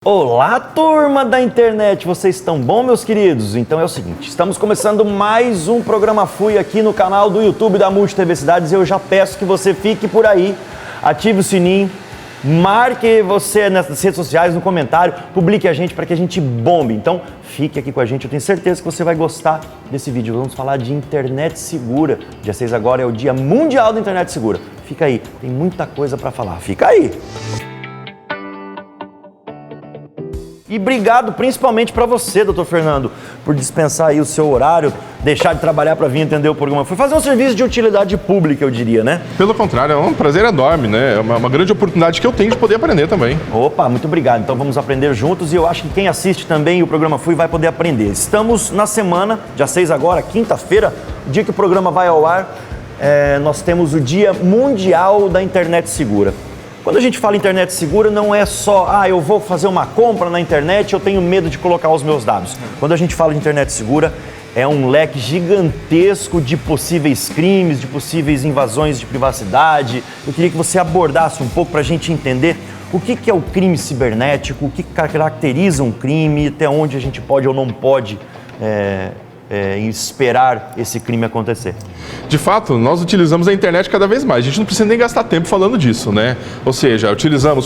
Olá, turma da internet! Vocês estão bom, meus queridos? Então é o seguinte, estamos começando mais um programa Fui aqui no canal do YouTube da Multi TV Cidades. Eu já peço que você fique por aí, ative o sininho, marque você nas redes sociais, no comentário, publique a gente para que a gente bombe. Então fique aqui com a gente, eu tenho certeza que você vai gostar desse vídeo. Vamos falar de internet segura. Dia 6 agora é o Dia Mundial da Internet Segura. Fica aí, tem muita coisa para falar. Fica aí! E obrigado principalmente para você, doutor Fernando, por dispensar aí o seu horário, deixar de trabalhar para vir entender o programa. Foi fazer um serviço de utilidade pública, eu diria, né? Pelo contrário, é um prazer enorme, né? É uma grande oportunidade que eu tenho de poder aprender também. Opa, muito obrigado. Então vamos aprender juntos e eu acho que quem assiste também o programa Fui vai poder aprender. Estamos na semana, dia 6 agora, quinta-feira, dia que o programa vai ao ar, nós temos o Dia Mundial da Internet Segura. Quando a gente fala internet segura, não é só, eu vou fazer uma compra na internet, eu tenho medo de colocar os meus dados. Quando a gente fala de internet segura, é um leque gigantesco de possíveis crimes, de possíveis invasões de privacidade. Eu queria que você abordasse um pouco para a gente entender o que é o crime cibernético, o que caracteriza um crime, até onde a gente pode ou não pode esperar esse crime acontecer. De fato, nós utilizamos a internet cada vez mais. A gente não precisa nem gastar tempo falando disso, né? Ou seja,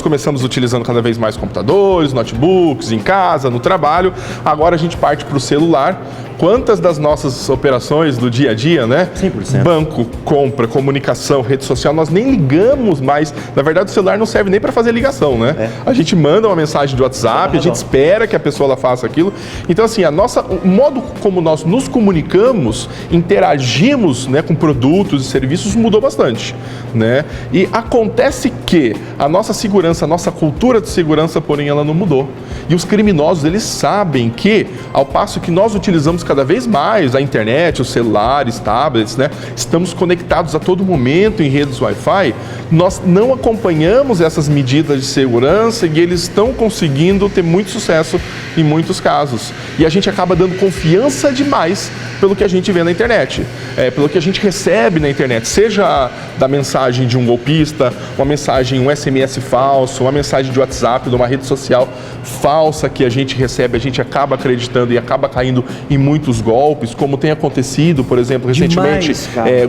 começamos utilizando cada vez mais computadores, notebooks, em casa, no trabalho. Agora a gente parte para o celular. Quantas das nossas operações do dia a dia, né? 100%. Banco, compra, comunicação, rede social, nós nem ligamos mais. Na verdade, o celular não serve nem para fazer ligação, né? A gente manda uma mensagem de WhatsApp, a gente espera que a pessoa ela faça aquilo. Então, assim, o modo como nós nos comunicamos, interagimos, né, com produtos e serviços mudou bastante, né? E acontece que a nossa segurança, a nossa cultura de segurança, porém, ela não mudou. E os criminosos, eles sabem que, ao passo que nós utilizamos cada vez mais a internet, os celulares, tablets, né? Estamos conectados a todo momento em redes Wi-Fi, nós não acompanhamos essas medidas de segurança e eles estão conseguindo ter muito sucesso em muitos casos. E a gente acaba dando confiança demais pelo que a gente vê na internet, pelo que a gente recebe na internet, seja da mensagem de um golpista, uma mensagem, um SMS falso, uma mensagem de WhatsApp, de uma rede social falsa que a gente recebe, a gente acaba acreditando e acaba caindo em muitos golpes, como tem acontecido, por exemplo, recentemente,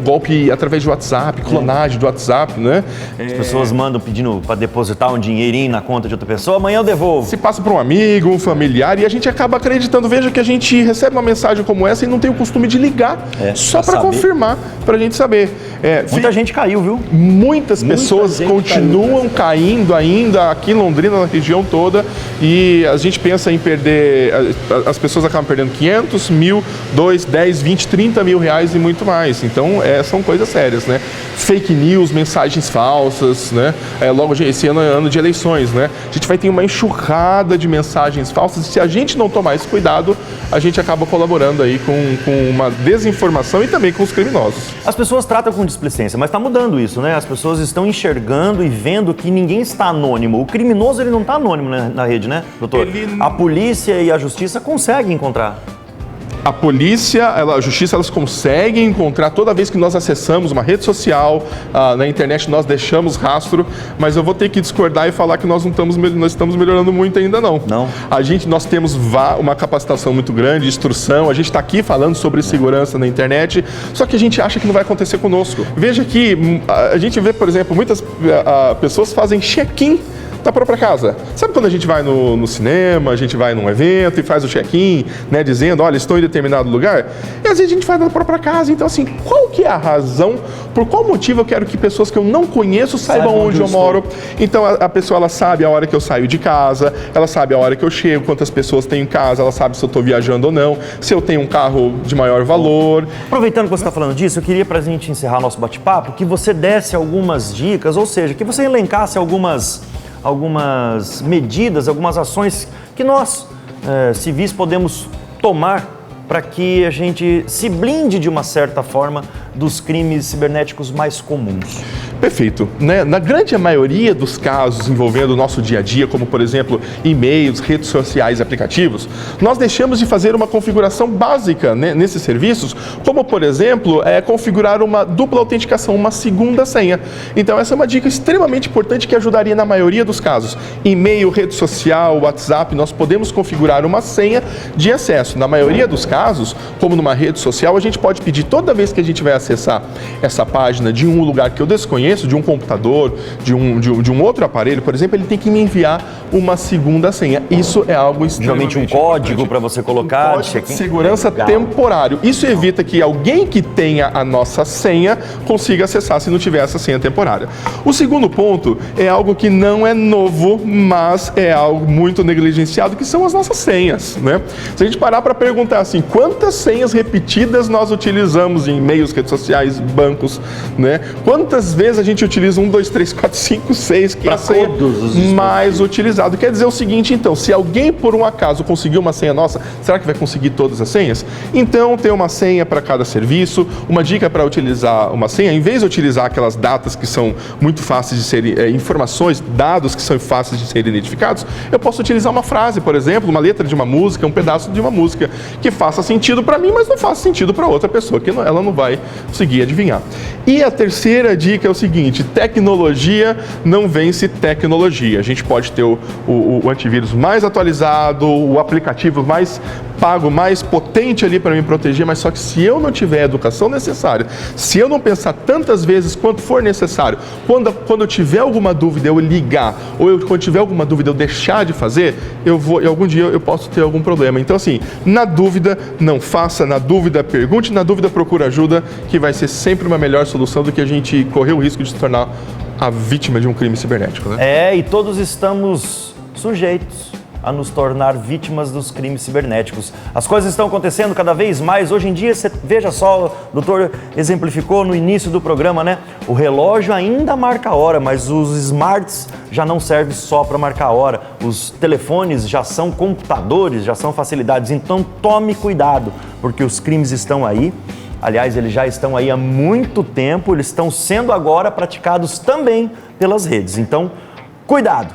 golpe através de WhatsApp, clonagem do WhatsApp, né? As pessoas mandam pedindo para depositar um dinheirinho na conta de outra pessoa, amanhã eu devolvo. Se passa para um amigo, um familiar, e a gente acaba acreditando. Veja que a gente recebe uma mensagem como essa e não tem o costume de ligar, só para confirmar, para a gente saber. Muita gente caiu, viu? Muitas pessoas continuam caindo ainda aqui em Londrina, na região toda, e a gente pensa em perder, as pessoas acabam perdendo 500, 1.000, 2, 10, 20, 30 mil reais e muito mais. Então, são coisas sérias, né? Fake news, mensagens falsas, né? Logo, esse ano é ano de eleições, né? A gente vai ter uma enxurrada de mensagens falsas e se a gente não tomar esse cuidado, a gente acaba colaborando aí com uma desinformação e também com os criminosos. As pessoas tratam com displicência, mas está mudando isso, né? As pessoas estão enxergando e vendo que ninguém está anônimo. O criminoso, ele não está anônimo na rede, né, doutor? A polícia e a justiça conseguem encontrar. A polícia, a justiça, elas conseguem encontrar toda vez que nós acessamos uma rede social, na internet nós deixamos rastro, mas eu vou ter que discordar e falar que nós estamos melhorando muito ainda não. Nós temos uma capacitação muito grande, instrução, a gente está aqui falando sobre segurança na internet, só que a gente acha que não vai acontecer conosco. Veja que a gente vê, por exemplo, muitas pessoas fazem check-in da própria casa. Sabe quando a gente vai no cinema, a gente vai num evento e faz o check-in, né, dizendo, olha, estou em determinado lugar? E às vezes a gente faz da própria casa. Então, assim, qual que é a razão, por qual motivo eu quero que pessoas que eu não conheço saibam onde eu moro? Então, a pessoa, ela sabe a hora que eu saio de casa, ela sabe a hora que eu chego, quantas pessoas tem em casa, ela sabe se eu estou viajando ou não, se eu tenho um carro de maior valor. Aproveitando que você está falando disso, eu queria, para a gente encerrar nosso bate-papo, que você desse algumas dicas, ou seja, que você elencasse algumas medidas, algumas ações que nós, civis, podemos tomar para que a gente se blinde de uma certa forma dos crimes cibernéticos mais comuns? Perfeito. Na grande maioria dos casos envolvendo o nosso dia a dia, como por exemplo e-mails, redes sociais, aplicativos, nós deixamos de fazer uma configuração básica, né, nesses serviços, como por exemplo configurar uma dupla autenticação, uma segunda senha. Então essa é uma dica extremamente importante que ajudaria na maioria dos casos. E-mail, rede social, WhatsApp, nós podemos configurar uma senha de acesso. Na maioria dos casos, como numa rede social, a gente pode pedir toda vez que a gente vai acessar essa página de um lugar que eu desconheço, de um computador, de um outro aparelho, por exemplo, ele tem que me enviar uma segunda senha. Isso é algo extremamente geralmente um código para você colocar. Código de segurança temporário. Isso evita que alguém que tenha a nossa senha consiga acessar se não tiver essa senha temporária. O segundo ponto é algo que não é novo, mas é algo muito negligenciado, que são as nossas senhas, né? Se a gente parar para perguntar assim, quantas senhas repetidas nós utilizamos em e-mails, redes sociais, bancos, né? Quantas vezes a gente utiliza 1, 2, 3, 4, 5, 6, que é a senha mais utilizada. Quer dizer o seguinte, então, se alguém por um acaso conseguiu uma senha nossa, será que vai conseguir todas as senhas? Então, ter uma senha para cada serviço. Uma dica para utilizar uma senha, em vez de utilizar aquelas datas que são muito fáceis de serem, informações, dados que são fáceis de serem identificados, eu posso utilizar uma frase, por exemplo, uma letra de uma música, um pedaço de uma música, que faça sentido para mim, mas não faça sentido para outra pessoa, que ela não vai conseguir adivinhar. E a terceira dica é o seguinte, tecnologia não vence tecnologia. A gente pode ter o antivírus mais atualizado, o aplicativo mais pago, mais potente ali para me proteger, mas só que se eu não tiver a educação necessária, se eu não pensar tantas vezes quanto for necessário, quando eu tiver alguma dúvida eu ligar, ou quando tiver alguma dúvida eu deixar de fazer, algum dia eu posso ter algum problema. Então assim, na dúvida não faça, na dúvida pergunte, na dúvida procure ajuda, que vai ser sempre uma melhor solução do que a gente correr o risco de se tornar a vítima de um crime cibernético, né? E todos estamos sujeitos a nos tornar vítimas dos crimes cibernéticos. As coisas estão acontecendo cada vez mais. Hoje em dia, você veja só, o doutor exemplificou no início do programa, né? O relógio ainda marca a hora, mas os smarts já não servem só para marcar a hora. Os telefones já são computadores, já são facilidades. Então, tome cuidado, porque os crimes estão aí. Aliás, eles já estão aí há muito tempo, eles estão sendo agora praticados também pelas redes. Então, cuidado!